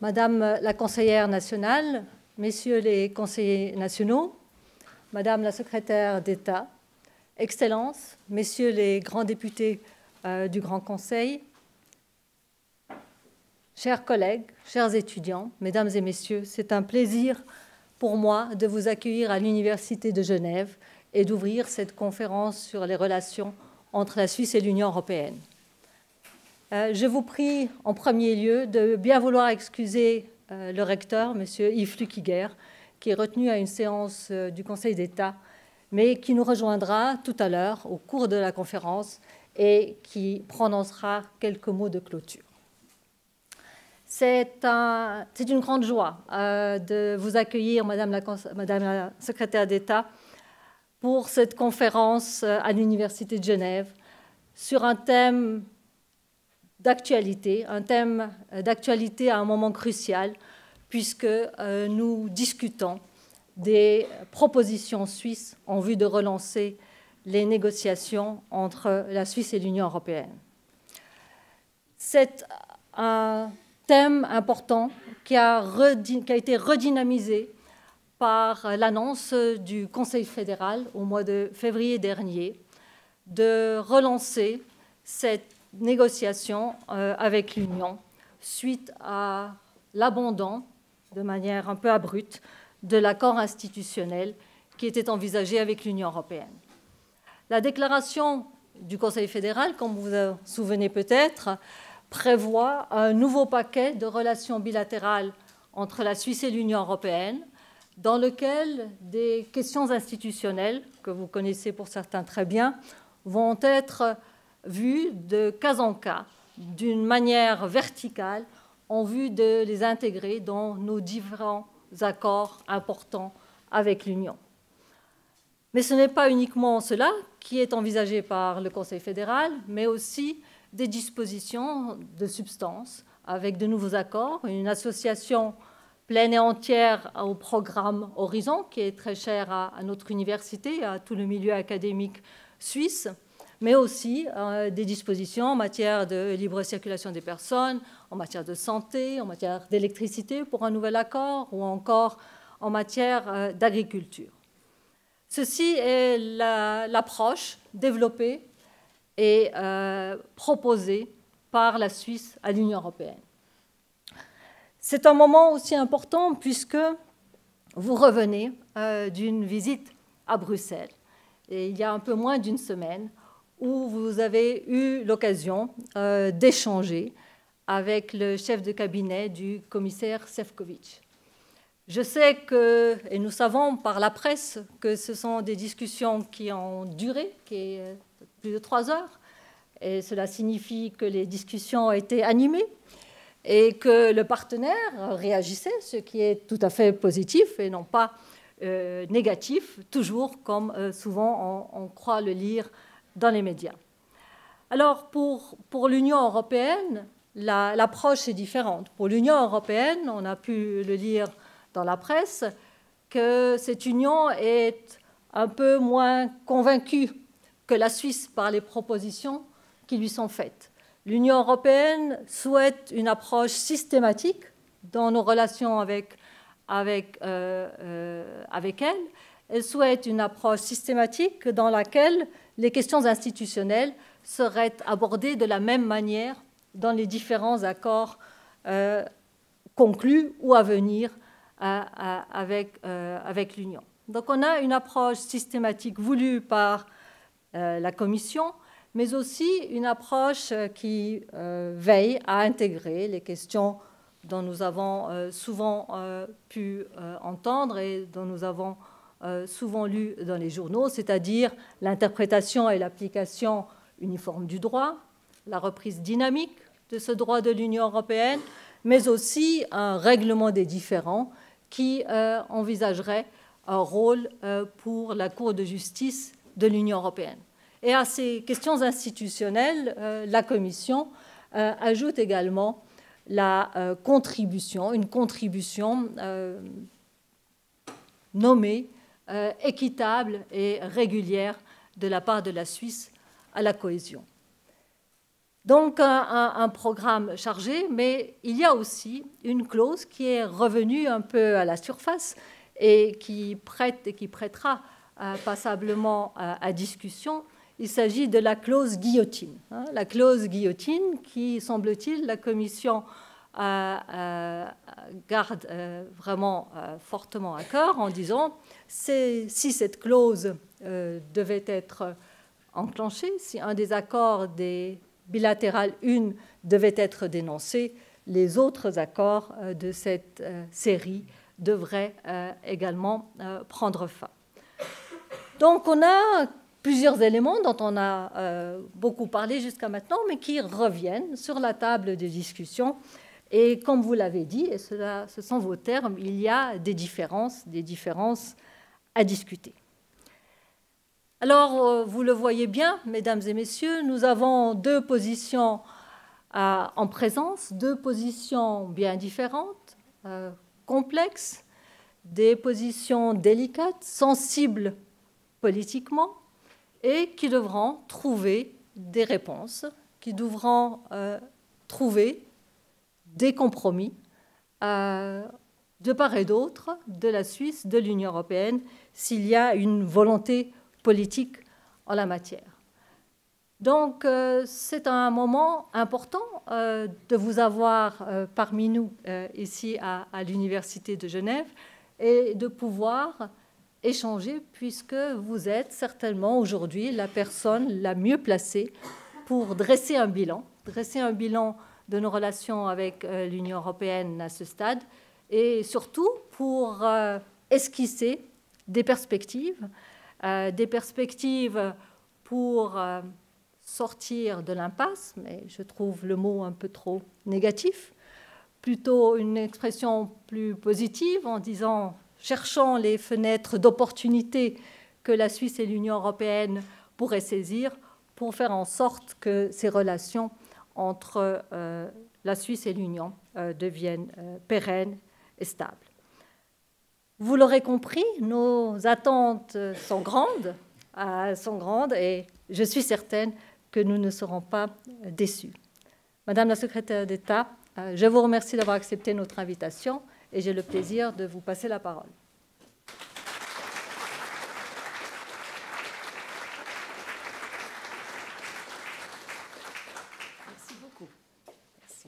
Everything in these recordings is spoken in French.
Madame la conseillère nationale, Messieurs les conseillers nationaux, Madame la secrétaire d'État, Excellences, Messieurs les grands députés du Grand Conseil, chers collègues, chers étudiants, Mesdames et Messieurs, c'est un plaisir pour moi de vous accueillir à l'Université de Genève et d'ouvrir cette conférence sur les relations entre la Suisse et l'Union européenne. Je vous prie en premier lieu de bien vouloir excuser le recteur, M. Yves Flukiger, qui est retenu à une séance du Conseil d'État, mais qui nous rejoindra tout à l'heure au cours de la conférence et qui prononcera quelques mots de clôture. C'est une grande joie de vous accueillir, Madame la secrétaire d'État, pour cette conférence à l'Université de Genève sur un thème d'actualité, à un moment crucial, puisque nous discutons des propositions suisses en vue de relancer les négociations entre la Suisse et l'Union européenne. C'est un thème important qui a été redynamisé par l'annonce du Conseil fédéral au mois de février dernier de relancer cette négociation avec l'Union suite à l'abandon, de manière un peu abrupte, de l'accord institutionnel qui était envisagé avec l'Union européenne. La déclaration du Conseil fédéral, comme vous vous souvenez peut-être, prévoit un nouveau paquet de relations bilatérales entre la Suisse et l'Union européenne, dans lequel des questions institutionnelles, que vous connaissez pour certains très bien, vont être vues de cas en cas, d'une manière verticale, en vue de les intégrer dans nos différents accords importants avec l'Union. Mais ce n'est pas uniquement cela qui est envisagé par le Conseil fédéral, mais aussi des dispositions de substance avec de nouveaux accords, une association pleine et entière au programme Horizon, qui est très cher à notre université, à tout le milieu académique suisse, mais aussi des dispositions en matière de libre circulation des personnes, en matière de santé, en matière d'électricité pour un nouvel accord, ou encore en matière d'agriculture. Ceci est l'approche développée et proposée par la Suisse à l'Union européenne. C'est un moment aussi important puisque vous revenez d'une visite à Bruxelles, et il y a un peu moins d'une semaine, où vous avez eu l'occasion d'échanger avec le chef de cabinet du commissaire Šefčovič. Je sais que, et nous savons par la presse, que ce sont des discussions qui ont duré, qui est plus de 3 heures, et cela signifie que les discussions ont été animées et que le partenaire réagissait, ce qui est tout à fait positif et non pas négatif, toujours comme souvent on croit le lire dans les médias. Alors, pour l'Union européenne, l'approche est différente. Pour l'Union européenne, on a pu le lire dans la presse, que cette union est un peu moins convaincue que la Suisse par les propositions qui lui sont faites. L'Union européenne souhaite une approche systématique dans nos relations avec elle. Elle souhaite une approche systématique dans laquelle les questions institutionnelles seraient abordées de la même manière dans les différents accords conclus ou à venir avec l'Union. Donc on a une approche systématique voulue par la Commission, mais aussi une approche qui veille à intégrer les questions dont nous avons souvent pu entendre et dont nous avons souvent lu dans les journaux, c'est-à-dire l'interprétation et l'application uniforme du droit, la reprise dynamique de ce droit de l'Union européenne, mais aussi un règlement des différends qui envisagerait un rôle pour la Cour de justice de l'Union européenne. Et à ces questions institutionnelles, la Commission ajoute également une contribution nommée, équitable et régulière de la part de la Suisse à la cohésion. Donc un programme chargé, mais il y a aussi une clause qui est revenue un peu à la surface et qui prêtera passablement à discussion. Il s'agit de la clause guillotine. La clause guillotine qui, semble-t-il, la Commission garde vraiment fortement à cœur en disant si cette clause devait être enclenchée, si un des accords des bilatérales 1 devait être dénoncé, les autres accords de cette série devraient également prendre fin. Donc on a plusieurs éléments dont on a beaucoup parlé jusqu'à maintenant, mais qui reviennent sur la table de discussion. Et comme vous l'avez dit, et ce sont vos termes, il y a des différences à discuter. Alors, vous le voyez bien, mesdames et messieurs, nous avons deux positions en présence, deux positions bien différentes, complexes, des positions délicates, sensibles politiquement, et qui devront trouver des réponses, qui devront trouver des compromis de part et d'autre, de la Suisse, de l'Union européenne, s'il y a une volonté politique en la matière. Donc, c'est un moment important de vous avoir parmi nous ici à l'Université de Genève et de pouvoir échanger, puisque vous êtes certainement aujourd'hui la personne la mieux placée pour dresser un bilan de nos relations avec l'Union européenne à ce stade, et surtout pour esquisser des perspectives pour sortir de l'impasse, mais je trouve le mot un peu trop négatif, plutôt une expression plus positive en disant cherchons les fenêtres d'opportunité que la Suisse et l'Union européenne pourraient saisir pour faire en sorte que ces relations entre la Suisse et l'Union deviennent pérennes et stables. Vous l'aurez compris, nos attentes sont grandes et je suis certaine que nous ne serons pas déçus. Madame la secrétaire d'État, je vous remercie d'avoir accepté notre invitation et j'ai le plaisir de vous passer la parole. Merci beaucoup. Merci.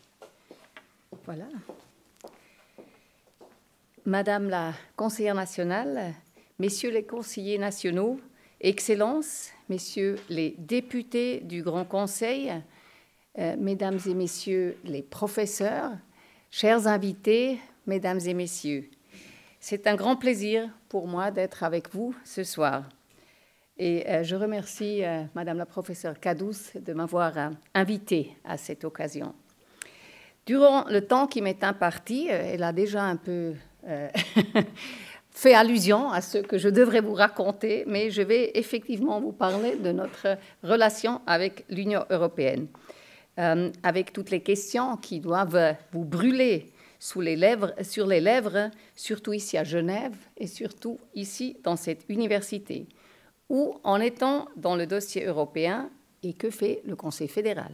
Voilà. Madame la conseillère nationale, messieurs les conseillers nationaux, Excellences, messieurs les députés du Grand Conseil, mesdames et messieurs les professeurs, chers invités, mesdames et messieurs, c'est un grand plaisir pour moi d'être avec vous ce soir. Et je remercie Madame la professeure Cadous de m'avoir invitée à cette occasion. Durant le temps qui m'est imparti, elle a déjà un peu fait allusion à ce que je devrais vous raconter, mais je vais effectivement vous parler de notre relation avec l'Union européenne, avec toutes les questions qui doivent vous brûler sur les lèvres, surtout ici à Genève et surtout ici dans cette université. Où en est-on dans le dossier européen et que fait le Conseil fédéral?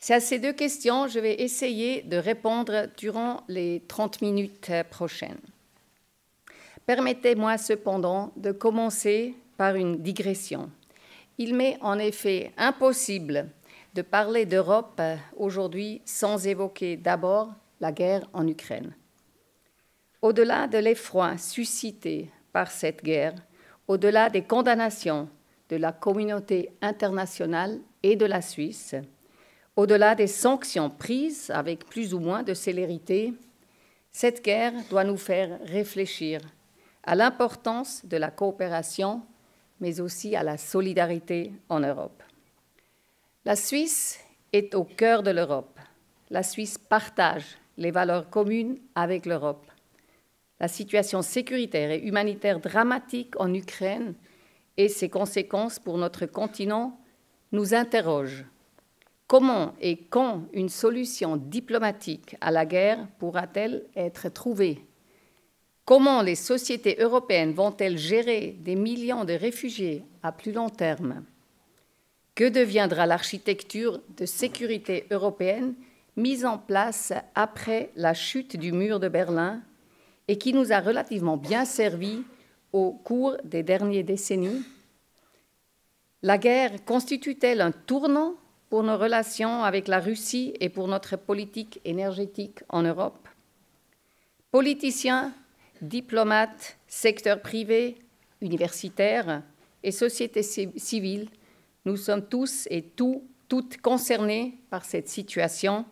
C'est à ces deux questions que je vais essayer de répondre durant les 30 minutes prochaines. Permettez-moi cependant de commencer par une digression. Il m'est en effet impossible de parler d'Europe aujourd'hui sans évoquer d'abord la guerre en Ukraine. Au-delà de l'effroi suscité par cette guerre, au-delà des condamnations de la communauté internationale et de la Suisse, au-delà des sanctions prises avec plus ou moins de célérité, cette guerre doit nous faire réfléchir à l'importance de la coopération, mais aussi à la solidarité en Europe. La Suisse est au cœur de l'Europe. La Suisse partage les valeurs communes avec l'Europe. La situation sécuritaire et humanitaire dramatique en Ukraine et ses conséquences pour notre continent nous interrogent. Comment et quand une solution diplomatique à la guerre pourra-t-elle être trouvée? Comment les sociétés européennes vont-elles gérer des millions de réfugiés à plus long terme? Que deviendra l'architecture de sécurité européenne mise en place après la chute du mur de Berlin et qui nous a relativement bien servi au cours des dernières décennies? La guerre constitue-t-elle un tournant pour nos relations avec la Russie et pour notre politique énergétique en Europe? Politiciens, diplomates, secteur privé, universitaires et société civile, nous sommes tous et toutes concernés par cette situation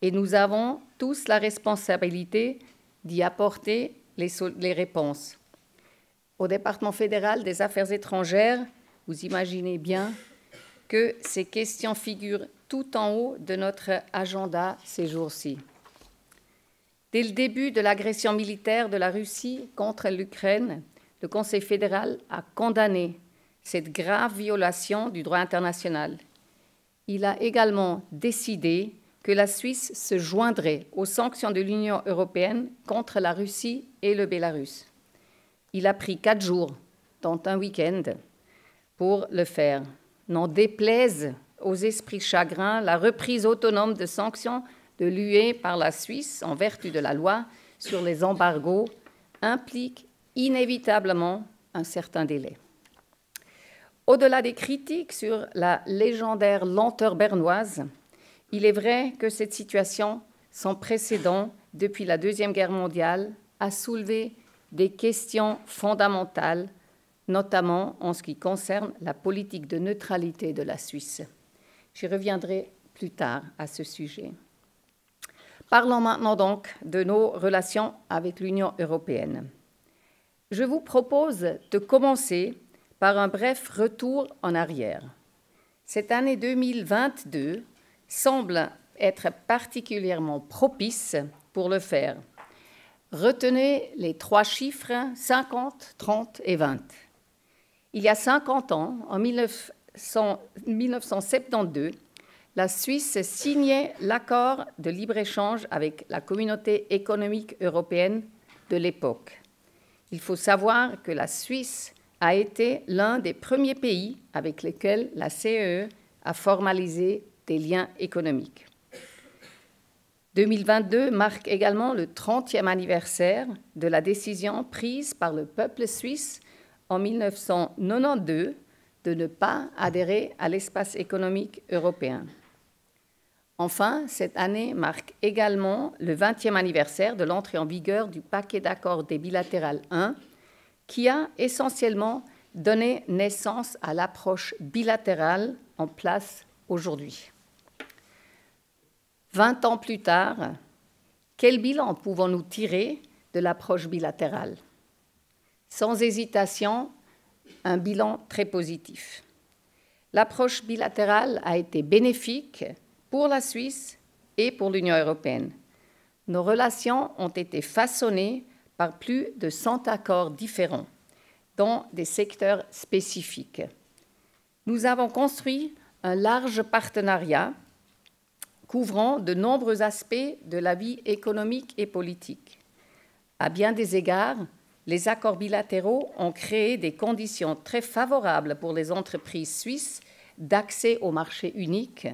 et nous avons tous la responsabilité d'y apporter les réponses. Au département fédéral des Affaires étrangères, vous imaginez bien que ces questions figurent tout en haut de notre agenda ces jours-ci. Dès le début de l'agression militaire de la Russie contre l'Ukraine, le Conseil fédéral a condamné cette grave violation du droit international. Il a également décidé que la Suisse se joindrait aux sanctions de l'Union européenne contre la Russie et le Bélarus. Il a pris 4 jours, dont un week-end, pour le faire. N'en déplaise aux esprits chagrins, la reprise autonome de sanctions de l'UE par la Suisse en vertu de la loi sur les embargos implique inévitablement un certain délai. Au-delà des critiques sur la légendaire lenteur bernoise, il est vrai que cette situation, sans précédent depuis la Deuxième Guerre mondiale, a soulevé des questions fondamentales, notamment en ce qui concerne la politique de neutralité de la Suisse. J'y reviendrai plus tard à ce sujet. Parlons maintenant donc de nos relations avec l'Union européenne. Je vous propose de commencer par un bref retour en arrière. Cette année 2022 semble être particulièrement propice pour le faire. Retenez les 3 chiffres 50, 30 et 20. Il y a 50 ans, en 1972, la Suisse signait l'accord de libre-échange avec la communauté économique européenne de l'époque. Il faut savoir que la Suisse a été l'un des premiers pays avec lesquels la CEE a formalisé des liens économiques. 2022 marque également le 30e anniversaire de la décision prise par le peuple suisse en 1992 de ne pas adhérer à l'espace économique européen. Enfin, cette année marque également le 20e anniversaire de l'entrée en vigueur du paquet d'accords des bilatérales 1, qui a essentiellement donné naissance à l'approche bilatérale en place aujourd'hui. 20 ans plus tard, quel bilan pouvons-nous tirer de l'approche bilatérale? Sans hésitation, un bilan très positif. L'approche bilatérale a été bénéfique pour la Suisse et pour l'Union européenne. Nos relations ont été façonnées par plus de 100 accords différents dans des secteurs spécifiques. Nous avons construit un large partenariat couvrant de nombreux aspects de la vie économique et politique. À bien des égards, les accords bilatéraux ont créé des conditions très favorables pour les entreprises suisses d'accès au marché unique,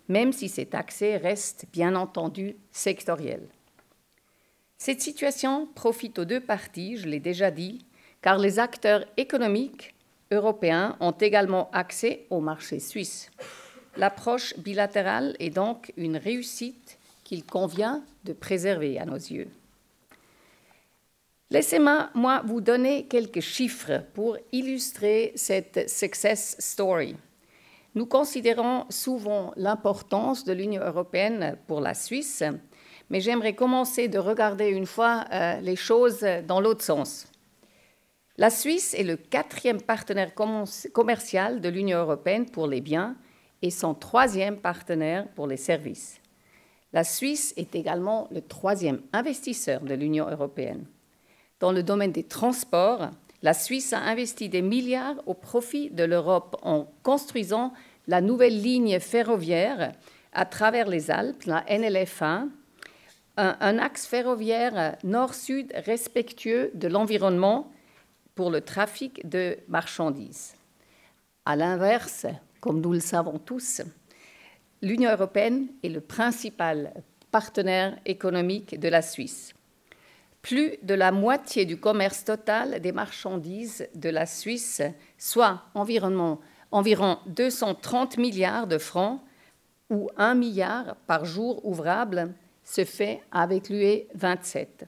même si cet accès reste bien entendu sectoriel. Cette situation profite aux 2 parties, je l'ai déjà dit, car les acteurs économiques européens ont également accès au marché suisse. L'approche bilatérale est donc une réussite qu'il convient de préserver à nos yeux. Laissez-moi vous donner quelques chiffres pour illustrer cette success story. Nous considérons souvent l'importance de l'Union européenne pour la Suisse, mais j'aimerais commencer de regarder une fois les choses dans l'autre sens. La Suisse est le 4e partenaire commercial de l'Union européenne pour les biens et son 3e partenaire pour les services. La Suisse est également le 3e investisseur de l'Union européenne. Dans le domaine des transports, la Suisse a investi des milliards au profit de l'Europe en construisant la nouvelle ligne ferroviaire à travers les Alpes, la NLF1, un axe ferroviaire nord-sud respectueux de l'environnement pour le trafic de marchandises. À l'inverse, Comme nous le savons tous, l'Union européenne est le principal partenaire économique de la Suisse. Plus de la moitié du commerce total des marchandises de la Suisse, soit environ 230 milliards de francs ou 1 milliard par jour ouvrable, se fait avec l'UE 27.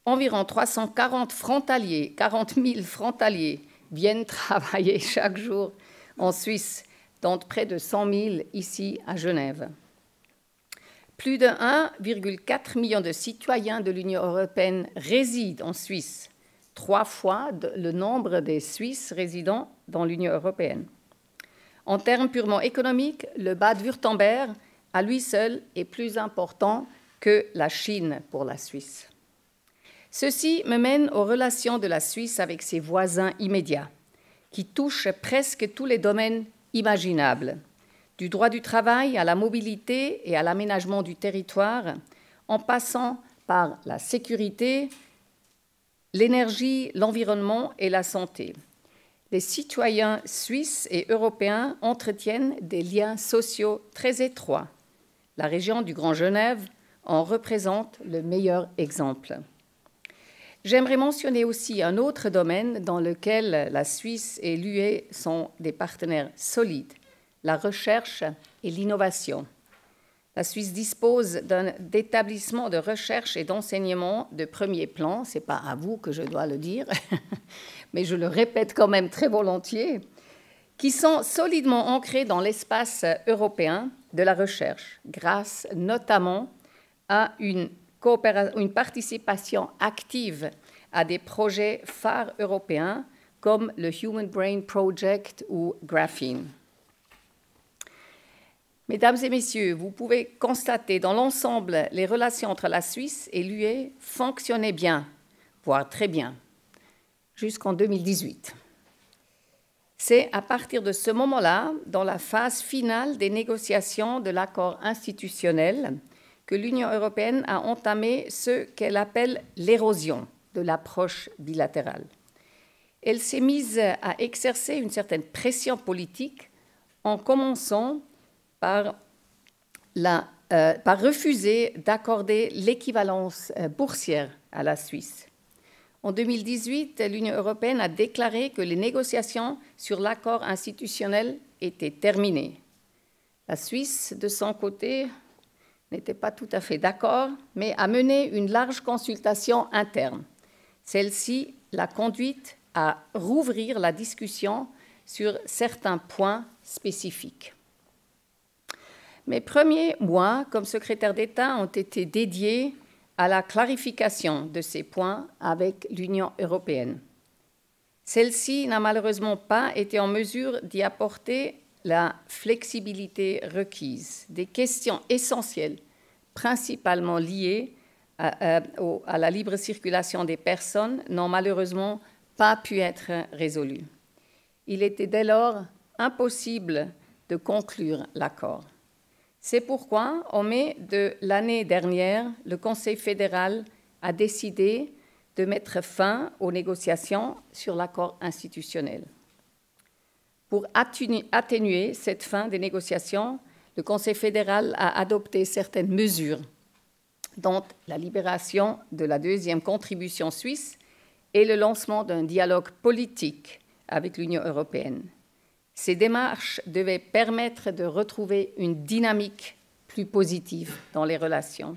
Environ 40 000 frontaliers viennent travailler chaque jour en Suisse, dont près de 100 000 ici à Genève. Plus de 1,4 million de citoyens de l'Union européenne résident en Suisse, 3 fois le nombre des Suisses résidant dans l'Union européenne. En termes purement économiques, le Bade-Wurtemberg, à lui seul, est plus important que la Chine pour la Suisse. Ceci me mène aux relations de la Suisse avec ses voisins immédiats, qui touchent presque tous les domaines imaginables, du droit du travail à la mobilité et à l'aménagement du territoire, en passant par la sécurité, l'énergie, l'environnement et la santé. Les citoyens suisses et européens entretiennent des liens sociaux très étroits. La région du Grand Genève en représente le meilleur exemple. J'aimerais mentionner aussi un autre domaine dans lequel la Suisse et l'UE sont des partenaires solides, la recherche et l'innovation. La Suisse dispose d'un établissement de recherche et d'enseignement de premier plan, ce n'est pas à vous que je dois le dire, mais je le répète quand même très volontiers, qui sont solidement ancrés dans l'espace européen de la recherche, grâce notamment à une participation active à des projets phares européens comme le Human Brain Project ou Graphene. Mesdames et messieurs, vous pouvez constater dans l'ensemble les relations entre la Suisse et l'UE fonctionnaient bien, voire très bien, jusqu'en 2018. C'est à partir de ce moment-là, dans la phase finale des négociations de l'accord institutionnel, que l'Union européenne a entamé ce qu'elle appelle l'érosion de l'approche bilatérale. Elle s'est mise à exercer une certaine pression politique en commençant par refuser d'accorder l'équivalence boursière à la Suisse. En 2018, l'Union européenne a déclaré que les négociations sur l'accord institutionnel étaient terminées. La Suisse, de son côté, n'était pas tout à fait d'accord, mais a mené une large consultation interne. Celle-ci l'a conduite à rouvrir la discussion sur certains points spécifiques. Mes premiers mois comme secrétaire d'État ont été dédiés à la clarification de ces points avec l'Union européenne. Celle-ci n'a malheureusement pas été en mesure d'y apporter la flexibilité requise. Des questions essentielles, principalement liées à la libre circulation des personnes, n'ont malheureusement pas pu être résolues. Il était dès lors impossible de conclure l'accord. C'est pourquoi, en mai de l'année dernière, le Conseil fédéral a décidé de mettre fin aux négociations sur l'accord institutionnel. Pour atténuer cette fin des négociations, le Conseil fédéral a adopté certaines mesures, dont la libération de la deuxième contribution suisse et le lancement d'un dialogue politique avec l'Union européenne. Ces démarches devaient permettre de retrouver une dynamique plus positive dans les relations.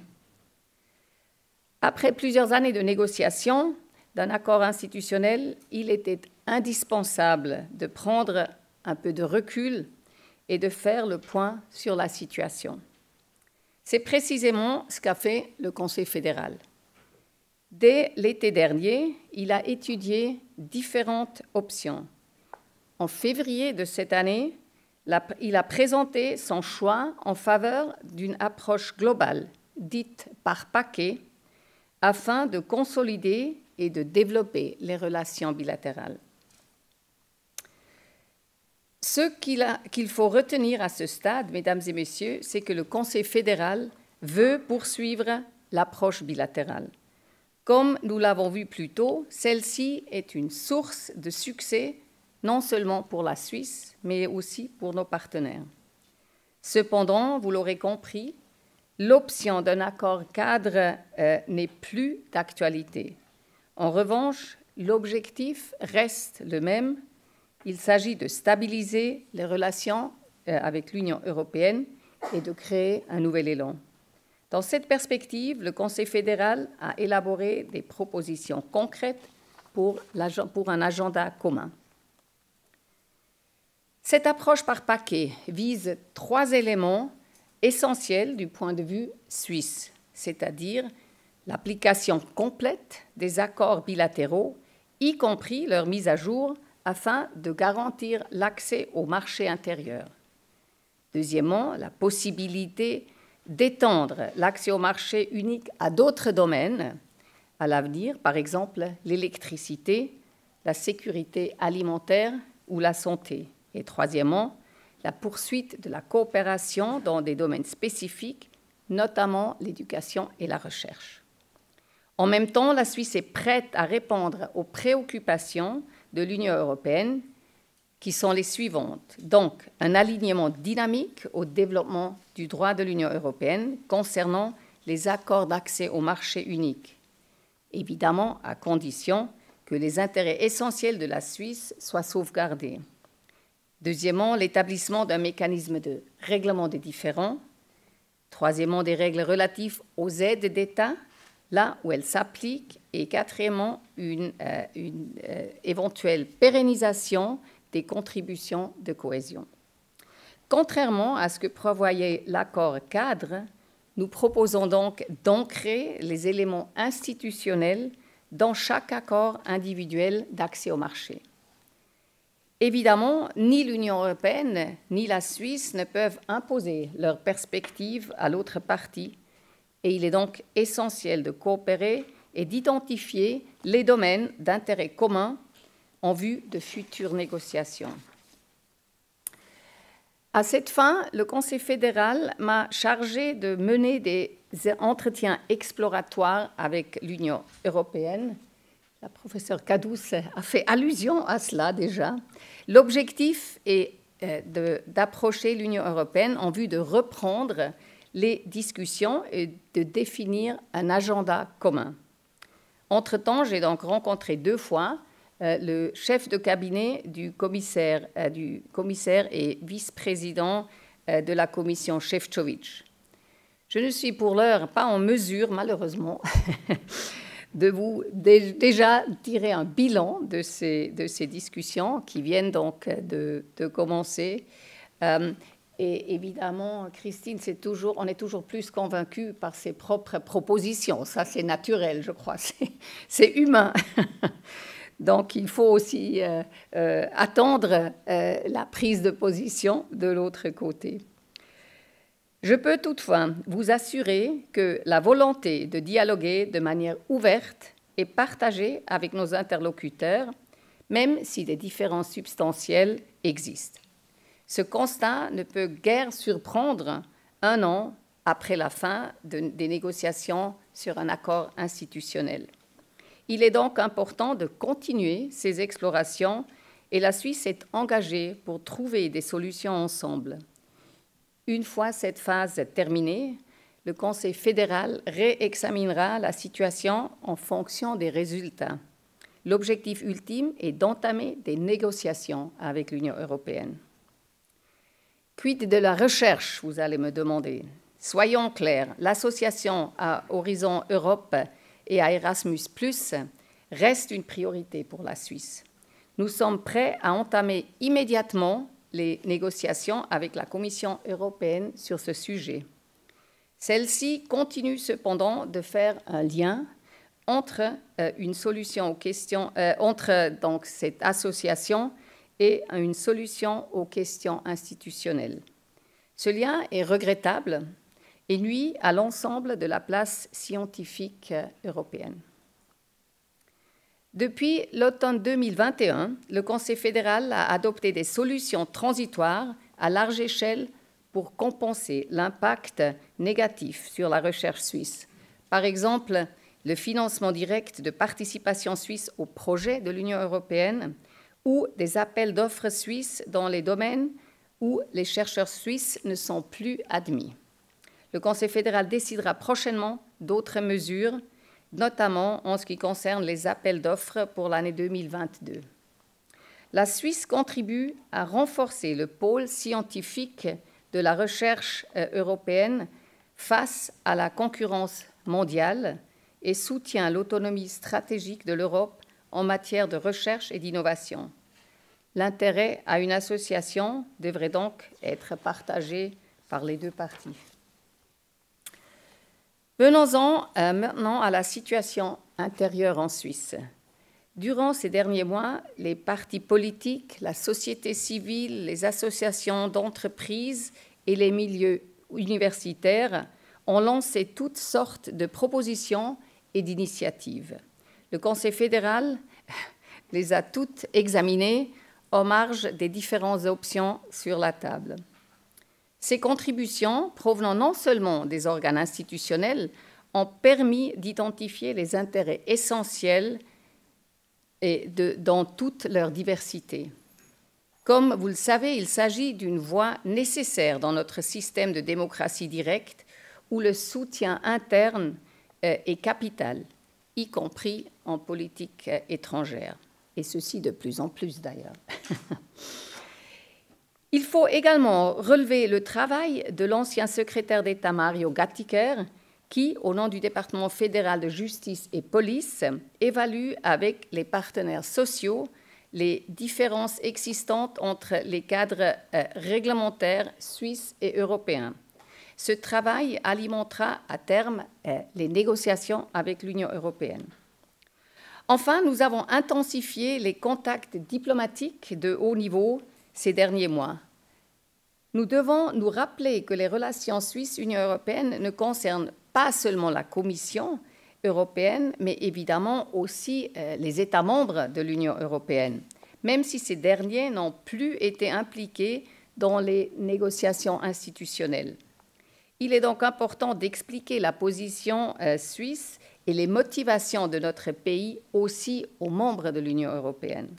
Après plusieurs années de négociations d'un accord institutionnel, il était indispensable de prendre un peu de recul et de faire le point sur la situation. C'est précisément ce qu'a fait le Conseil fédéral. Dès l'été dernier, il a étudié différentes options. En février de cette année, il a présenté son choix en faveur d'une approche globale, dite par paquet, afin de consolider et de développer les relations bilatérales. Ce qu'il faut retenir à ce stade, mesdames et messieurs, c'est que le Conseil fédéral veut poursuivre l'approche bilatérale. Comme nous l'avons vu plus tôt, celle-ci est une source de succès non seulement pour la Suisse, mais aussi pour nos partenaires. Cependant, vous l'aurez compris, l'option d'un accord cadre n'est plus d'actualité. En revanche, l'objectif reste le même. Il s'agit de stabiliser les relations avec l'Union européenne et de créer un nouvel élan. Dans cette perspective, le Conseil fédéral a élaboré des propositions concrètes pour un agenda commun. Cette approche par paquet vise 3 éléments essentiels du point de vue suisse, c'est-à-dire l'application complète des accords bilatéraux, y compris leur mise à jour, afin de garantir l'accès au marché intérieur. Deuxièmement, la possibilité d'étendre l'accès au marché unique à d'autres domaines à l'avenir, par exemple l'électricité, la sécurité alimentaire ou la santé. Et troisièmement, la poursuite de la coopération dans des domaines spécifiques, notamment l'éducation et la recherche. En même temps, la Suisse est prête à répondre aux préoccupations de l'Union européenne, qui sont les suivantes. Donc, un alignement dynamique au développement du droit de l'Union européenne concernant les accords d'accès au marché unique, évidemment à condition que les intérêts essentiels de la Suisse soient sauvegardés. Deuxièmement, l'établissement d'un mécanisme de règlement des différends. Troisièmement, des règles relatives aux aides d'État, là où elles s'appliquent. Et quatrièmement, une éventuelle pérennisation des contributions de cohésion. Contrairement à ce que prévoyait l'accord cadre, nous proposons donc d'ancrer les éléments institutionnels dans chaque accord individuel d'accès au marché. Évidemment, ni l'Union européenne ni la Suisse ne peuvent imposer leurs perspectives à l'autre partie, et il est donc essentiel de coopérer et d'identifier les domaines d'intérêt commun en vue de futures négociations. À cette fin, le Conseil fédéral m'a chargé de mener des entretiens exploratoires avec l'Union européenne. La professeure Cadous a fait allusion à cela déjà. L'objectif est d'approcher l'Union européenne en vue de reprendre les discussions et de définir un agenda commun. Entre-temps, j'ai donc rencontré 2 fois le chef de cabinet du commissaire et vice-président de la commission Šefčovič. Je ne suis pour l'heure pas en mesure, malheureusement, de vous déjà tirer un bilan de ces discussions qui viennent donc de commencer. Et évidemment, Christine, on est toujours plus convaincus par ses propres propositions. Ça, c'est naturel, je crois. C'est humain. Donc, il faut aussi attendre la prise de position de l'autre côté. Je peux toutefois vous assurer que la volonté de dialoguer de manière ouverte est partagée avec nos interlocuteurs, même si des différences substantielles existent. Ce constat ne peut guère surprendre 1 an après la fin des négociations sur un accord institutionnel. Il est donc important de continuer ces explorations et la Suisse est engagée pour trouver des solutions ensemble. Une fois cette phase terminée, le Conseil fédéral réexaminera la situation en fonction des résultats. L'objectif ultime est d'entamer des négociations avec l'Union européenne. Quid de la recherche, vous allez me demander. Soyons clairs, l'association à Horizon Europe et à Erasmus+, reste une priorité pour la Suisse. Nous sommes prêts à entamer immédiatement les négociations avec la Commission européenne sur ce sujet. Celle-ci continue cependant de faire un lien entre une solution aux questions, entre donc cette association et une solution aux questions institutionnelles. Ce lien est regrettable et nuit à l'ensemble de la place scientifique européenne. Depuis l'automne 2021, le Conseil fédéral a adopté des solutions transitoires à large échelle pour compenser l'impact négatif sur la recherche suisse. Par exemple, le financement direct de participation suisse au projet de l'Union européenne ou des appels d'offres suisses dans les domaines où les chercheurs suisses ne sont plus admis. Le Conseil fédéral décidera prochainement d'autres mesures, notamment en ce qui concerne les appels d'offres pour l'année 2022. La Suisse contribue à renforcer le pôle scientifique de la recherche européenne face à la concurrence mondiale et soutient l'autonomie stratégique de l'Europe en matière de recherche et d'innovation. L'intérêt à une association devrait donc être partagé par les deux parties. Venons-en maintenant à la situation intérieure en Suisse. Durant ces derniers mois, les partis politiques, la société civile, les associations d'entreprises et les milieux universitaires ont lancé toutes sortes de propositions et d'initiatives. Le Conseil fédéral les a toutes examinées en marge des différentes options sur la table. Ces contributions, provenant non seulement des organes institutionnels, ont permis d'identifier les intérêts essentiels dans toute leur diversité. Comme vous le savez, il s'agit d'une voie nécessaire dans notre système de démocratie directe où le soutien interne est capital, y compris en politique étrangère, et ceci de plus en plus d'ailleurs. Il faut également relever le travail de l'ancien secrétaire d'État Mario Gattiker, qui, au nom du département fédéral de justice et police, évalue avec les partenaires sociaux les différences existantes entre les cadres réglementaires suisses et européens. Ce travail alimentera à terme les négociations avec l'Union européenne. Enfin, nous avons intensifié les contacts diplomatiques de haut niveau ces derniers mois. Nous devons nous rappeler que les relations Suisse-Union européenne ne concernent pas seulement la Commission européenne, mais évidemment aussi les États membres de l'Union européenne, même si ces derniers n'ont plus été impliqués dans les négociations institutionnelles. Il est donc important d'expliquer la position suisse et les motivations de notre pays aussi aux membres de l'Union européenne.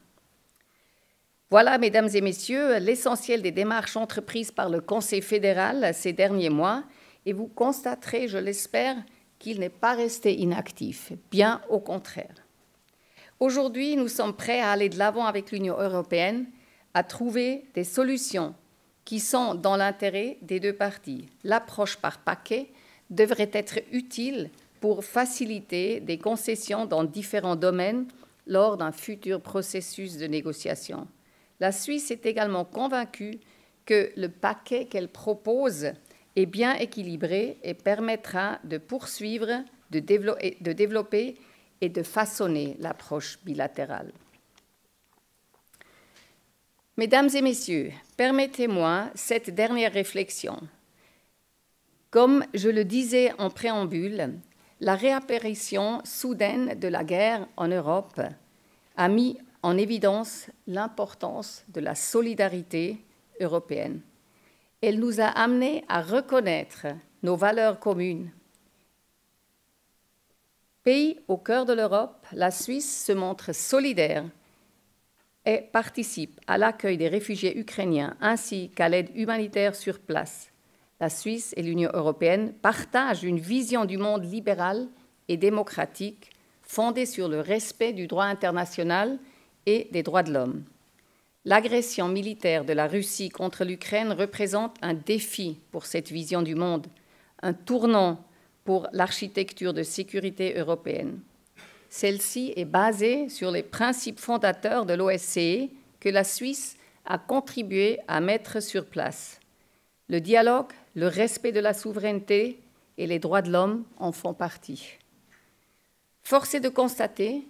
Voilà, mesdames et messieurs, l'essentiel des démarches entreprises par le Conseil fédéral ces derniers mois, et vous constaterez, je l'espère, qu'il n'est pas resté inactif, bien au contraire. Aujourd'hui, nous sommes prêts à aller de l'avant avec l'Union européenne, à trouver des solutions qui sont dans l'intérêt des deux parties. L'approche par paquet devrait être utile pour faciliter des concessions dans différents domaines lors d'un futur processus de négociation. La Suisse est également convaincue que le paquet qu'elle propose est bien équilibré et permettra de poursuivre, de développer et de façonner l'approche bilatérale. Mesdames et messieurs, permettez-moi cette dernière réflexion. Comme je le disais en préambule, la réapparition soudaine de la guerre en Europe a mis en évidence l'importance de la solidarité européenne. Elle nous a amenés à reconnaître nos valeurs communes. Pays au cœur de l'Europe, la Suisse se montre solidaire et participe à l'accueil des réfugiés ukrainiens ainsi qu'à l'aide humanitaire sur place. La Suisse et l'Union européenne partagent une vision du monde libéral et démocratique fondée sur le respect du droit international et des droits de l'homme. L'agression militaire de la Russie contre l'Ukraine représente un défi pour cette vision du monde, un tournant pour l'architecture de sécurité européenne. Celle-ci est basée sur les principes fondateurs de l'OSCE que la Suisse a contribué à mettre sur place. Le dialogue, le respect de la souveraineté et les droits de l'homme en font partie. Force est de constater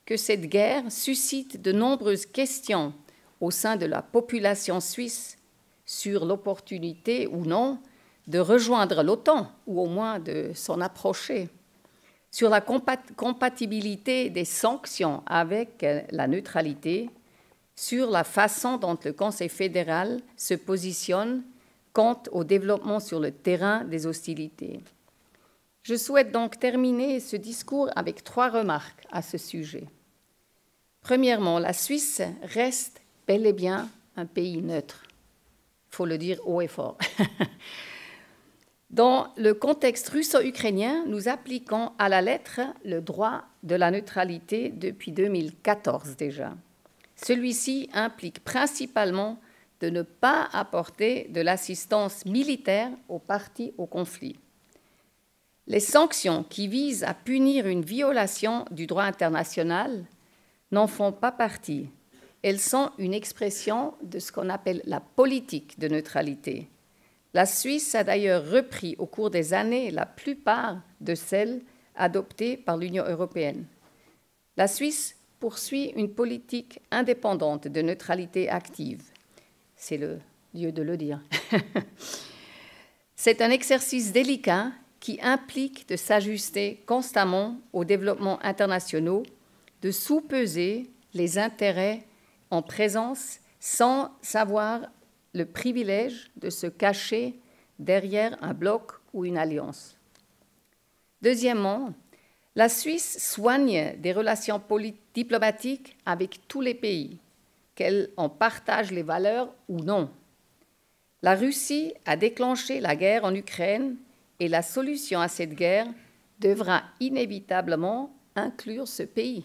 que cette guerre suscite de nombreuses questions au sein de la population suisse sur l'opportunité ou non de rejoindre l'OTAN, ou au moins de s'en approcher, sur la compatibilité des sanctions avec la neutralité, sur la façon dont le Conseil fédéral se positionne quant au développement sur le terrain des hostilités. Je souhaite donc terminer ce discours avec 3 remarques à ce sujet. Premièrement, la Suisse reste bel et bien un pays neutre. Il faut le dire haut et fort. Dans le contexte russo-ukrainien, nous appliquons à la lettre le droit de la neutralité depuis 2014 déjà. Celui-ci implique principalement de ne pas apporter de l'assistance militaire aux parties au conflit. Les sanctions qui visent à punir une violation du droit international n'en font pas partie. Elles sont une expression de ce qu'on appelle la politique de neutralité. La Suisse a d'ailleurs repris au cours des années la plupart de celles adoptées par l'Union européenne. La Suisse poursuit une politique indépendante de neutralité active. C'est le lieu de le dire. C'est un exercice délicat qui implique de s'ajuster constamment aux développements internationaux, de sous-peser les intérêts en présence sans savoir le privilège de se cacher derrière un bloc ou une alliance. Deuxièmement, la Suisse soigne des relations diplomatiques avec tous les pays, qu'elle en partage les valeurs ou non. La Russie a déclenché la guerre en Ukraine et la solution à cette guerre devra inévitablement inclure ce pays.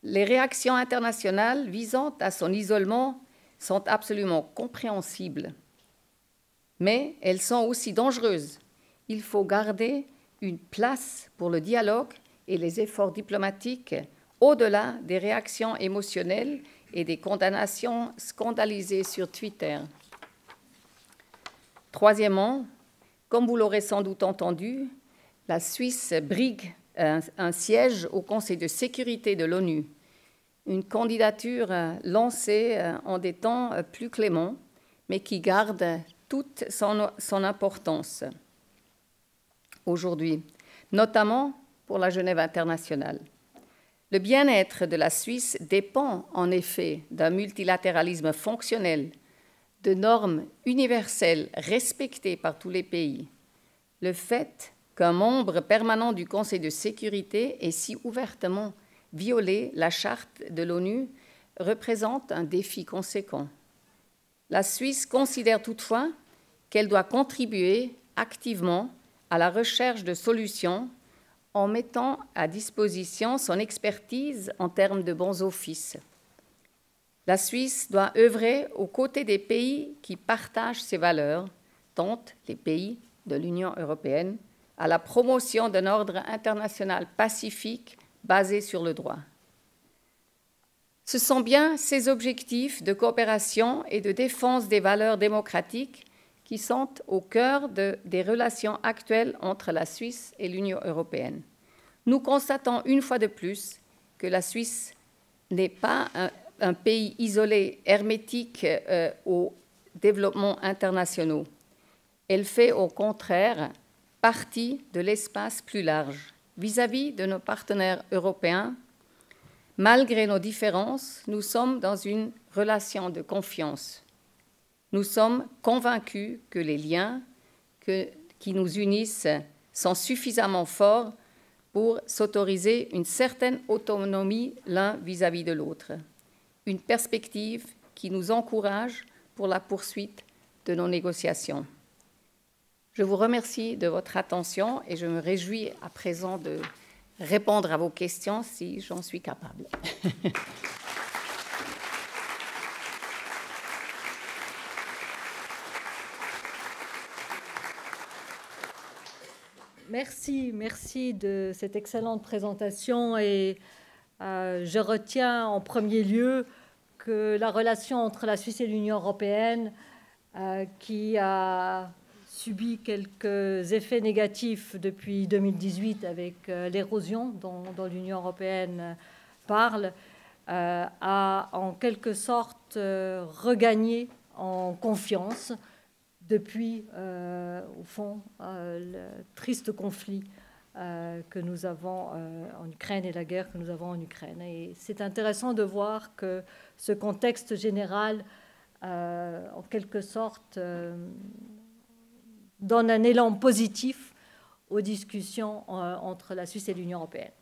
Les réactions internationales visant à son isolement sont absolument compréhensibles, mais elles sont aussi dangereuses. Il faut garder une place pour le dialogue et les efforts diplomatiques au-delà des réactions émotionnelles et des condamnations scandalisées sur Twitter. Troisièmement, comme vous l'aurez sans doute entendu, la Suisse brigue un siège au Conseil de sécurité de l'ONU, une candidature lancée en des temps plus cléments, mais qui garde toute son importance aujourd'hui, notamment pour la Genève internationale. Le bien-être de la Suisse dépend en effet d'un multilatéralisme fonctionnel, de normes universelles respectées par tous les pays. Le fait qu'un membre permanent du Conseil de sécurité ait si ouvertement violé la charte de l'ONU représente un défi conséquent. La Suisse considère toutefois qu'elle doit contribuer activement à la recherche de solutions en mettant à disposition son expertise en termes de bons offices. La Suisse doit œuvrer aux côtés des pays qui partagent ces valeurs, dont les pays de l'Union européenne, à la promotion d'un ordre international pacifique basé sur le droit. Ce sont bien ces objectifs de coopération et de défense des valeurs démocratiques qui sont au cœur des relations actuelles entre la Suisse et l'Union européenne. Nous constatons une fois de plus que la Suisse n'est pas un pays isolé, hermétique aux développements internationaux. Elle fait au contraire partie de l'espace plus large. Vis-à-vis de nos partenaires européens, malgré nos différences, nous sommes dans une relation de confiance. Nous sommes convaincus que les liens qui nous unissent sont suffisamment forts pour s'autoriser une certaine autonomie l'un vis-à-vis de l'autre. Une perspective qui nous encourage pour la poursuite de nos négociations. Je vous remercie de votre attention et je me réjouis à présent de répondre à vos questions si j'en suis capable. Merci de cette excellente présentation et je retiens en premier lieu que la relation entre la Suisse et l'Union européenne, qui a subi quelques effets négatifs depuis 2018 avec l'érosion dont l'Union européenne parle, a en quelque sorte regagné en confiance depuis, au fond, le triste conflit que nous avons en Ukraine et la guerre que nous avons en Ukraine. Et c'est intéressant de voir que ce contexte général, en quelque sorte, donne un élan positif aux discussions entre la Suisse et l'Union européenne.